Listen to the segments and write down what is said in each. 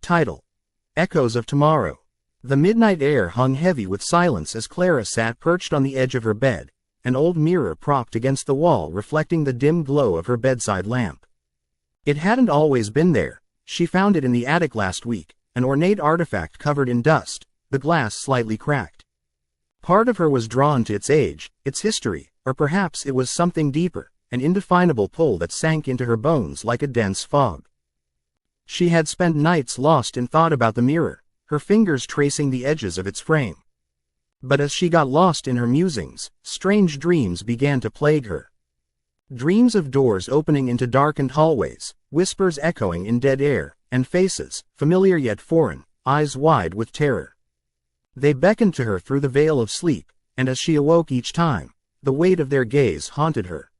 Title: Echoes of Tomorrow. The midnight air hung heavy with silence as Clara sat perched on the edge of her bed, an old mirror propped against the wall reflecting the dim glow of her bedside lamp. It hadn't always been there. She found it in the attic last week, an ornate artifact covered in dust, the glass slightly cracked. Part of her was drawn to its age, its history, or perhaps it was something deeper, an indefinable pull that sank into her bones like a dense fog. She had spent nights lost in thought about the mirror, her fingers tracing the edges of its frame. But as she got lost in her musings, strange dreams began to plague her. Dreams of doors opening into darkened hallways, whispers echoing in dead air, and faces, familiar yet foreign, eyes wide with terror. They beckoned to her through the veil of sleep, and as she awoke each time, the weight of their gaze haunted her.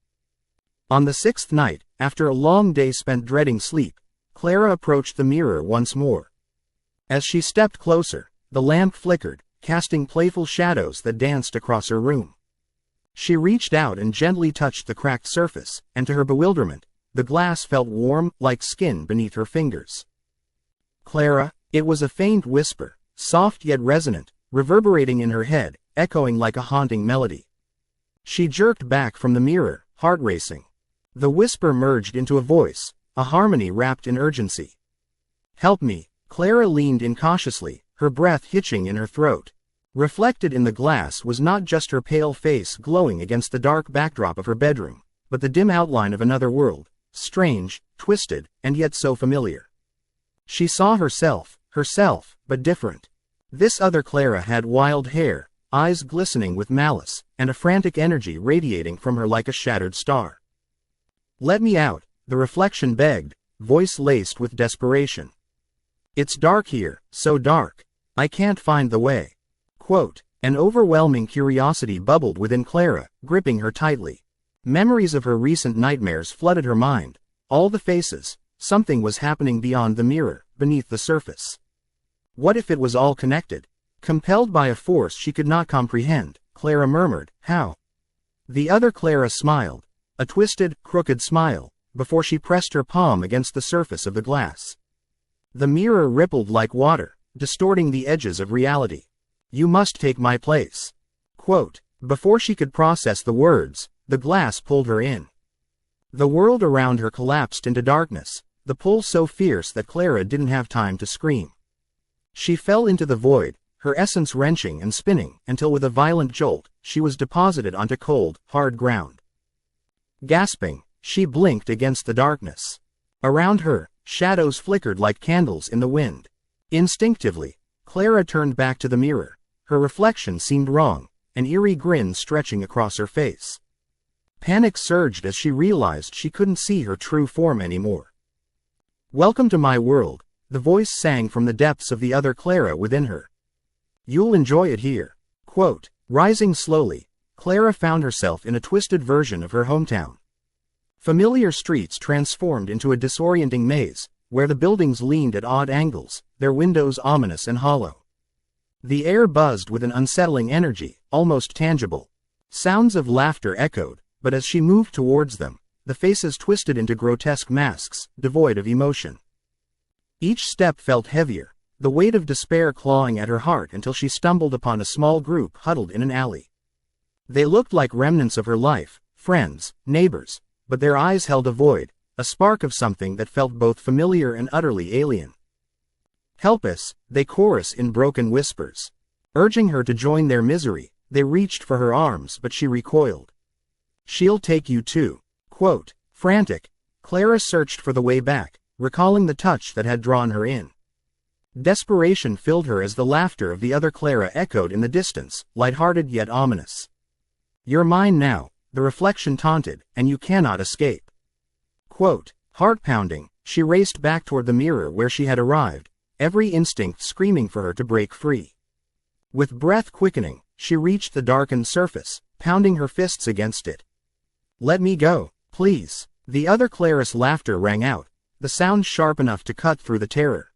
On the sixth night, after a long day spent dreading sleep, Clara approached the mirror once more. As she stepped closer, the lamp flickered, casting playful shadows that danced across her room. She reached out and gently touched the cracked surface, and to her bewilderment, the glass felt warm, like skin beneath her fingers. "Clara," it was a faint whisper, soft yet resonant, reverberating in her head, echoing like a haunting melody. She jerked back from the mirror, heart racing. The whisper merged into a voice, a harmony wrapped in urgency. "Help me." Clara leaned in cautiously, her breath hitching in her throat. Reflected in the glass was not just her pale face glowing against the dark backdrop of her bedroom, but the dim outline of another world, strange, twisted, and yet so familiar. She saw herself, but different. This other Clara had wild hair, eyes glistening with malice, and a frantic energy radiating from her like a shattered star. "Let me out," the reflection begged, voice laced with desperation. "It's dark here, so dark. I can't find the way." Quote, an overwhelming curiosity bubbled within Clara, gripping her tightly. Memories of her recent nightmares flooded her mind. All the faces, something was happening beyond the mirror, beneath the surface. What if it was all connected? Compelled by a force she could not comprehend, Clara murmured, "How?" The other Clara smiled, a twisted, crooked smile, before she pressed her palm against the surface of the glass. The mirror rippled like water, distorting the edges of reality. "You must take my place." Quote, before she could process the words, the glass pulled her in. The world around her collapsed into darkness, the pull so fierce that Clara didn't have time to scream. She fell into the void, her essence wrenching and spinning, until with a violent jolt, she was deposited onto cold, hard ground. Gasping, she blinked against the darkness. Around her, shadows flickered like candles in the wind. Instinctively, Clara turned back to the mirror. Her reflection seemed wrong, an eerie grin stretching across her face. Panic surged as she realized she couldn't see her true form anymore. "Welcome to my world," the voice sang from the depths of the other Clara within her. "You'll enjoy it here." Quote, rising slowly, Clara found herself in a twisted version of her hometown. Familiar streets transformed into a disorienting maze, where the buildings leaned at odd angles, their windows ominous and hollow. The air buzzed with an unsettling energy, almost tangible. Sounds of laughter echoed, but as she moved towards them, the faces twisted into grotesque masks, devoid of emotion. Each step felt heavier, the weight of despair clawing at her heart until she stumbled upon a small group huddled in an alley. They looked like remnants of her life, friends, neighbors, but their eyes held a void, a spark of something that felt both familiar and utterly alien. "Help us," they chorus in broken whispers. Urging her to join their misery, they reached for her arms but she recoiled. "She'll take you too." Quote, frantic, Clara searched for the way back, recalling the touch that had drawn her in. Desperation filled her as the laughter of the other Clara echoed in the distance, lighthearted yet ominous. "You're mine now," the reflection taunted, "and you cannot escape." Quote, heart-pounding, she raced back toward the mirror where she had arrived, every instinct screaming for her to break free. With breath quickening, she reached the darkened surface, pounding her fists against it. "Let me go, please." The other Clara's laughter rang out, the sound sharp enough to cut through the terror.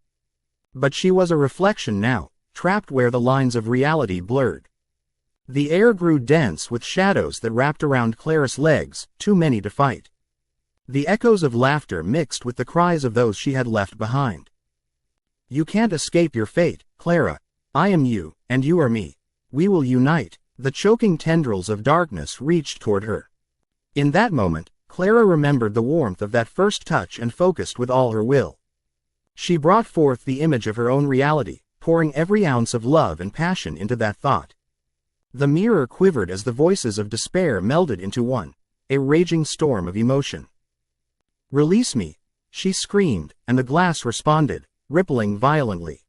But she was a reflection now, trapped where the lines of reality blurred. The air grew dense with shadows that wrapped around Clara's legs, too many to fight. The echoes of laughter mixed with the cries of those she had left behind. You can't escape your fate, Clara. I am you, and you are me. We will unite. The choking tendrils of darkness reached toward her. In that moment, Clara remembered the warmth of that first touch and focused with all her will. She brought forth the image of her own reality, pouring every ounce of love and passion into that thought. The mirror quivered as the voices of despair melded into one, a raging storm of emotion. "Release me," she screamed, and the glass responded, rippling violently.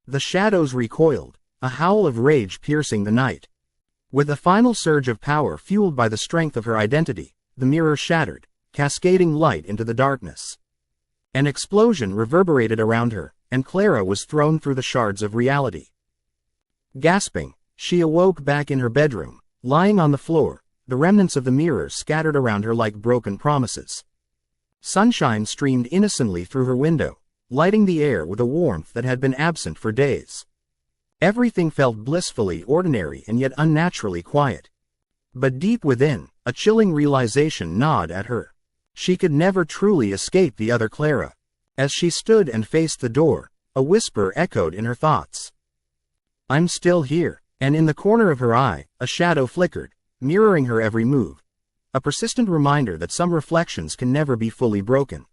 The shadows recoiled, a howl of rage piercing the night. With a final surge of power fueled by the strength of her identity, the mirror shattered, cascading light into the darkness. An explosion reverberated around her, and Clara was thrown through the shards of reality. Gasping, she awoke back in her bedroom, lying on the floor, the remnants of the mirror scattered around her like broken promises. Sunshine streamed innocently through her window, lighting the air with a warmth that had been absent for days. Everything felt blissfully ordinary and yet unnaturally quiet. But deep within, a chilling realization gnawed at her. She could never truly escape the other Clara. As she stood and faced the door, a whisper echoed in her thoughts. "I'm still here," and in the corner of her eye, a shadow flickered, mirroring her every move. A persistent reminder that some reflections can never be fully broken.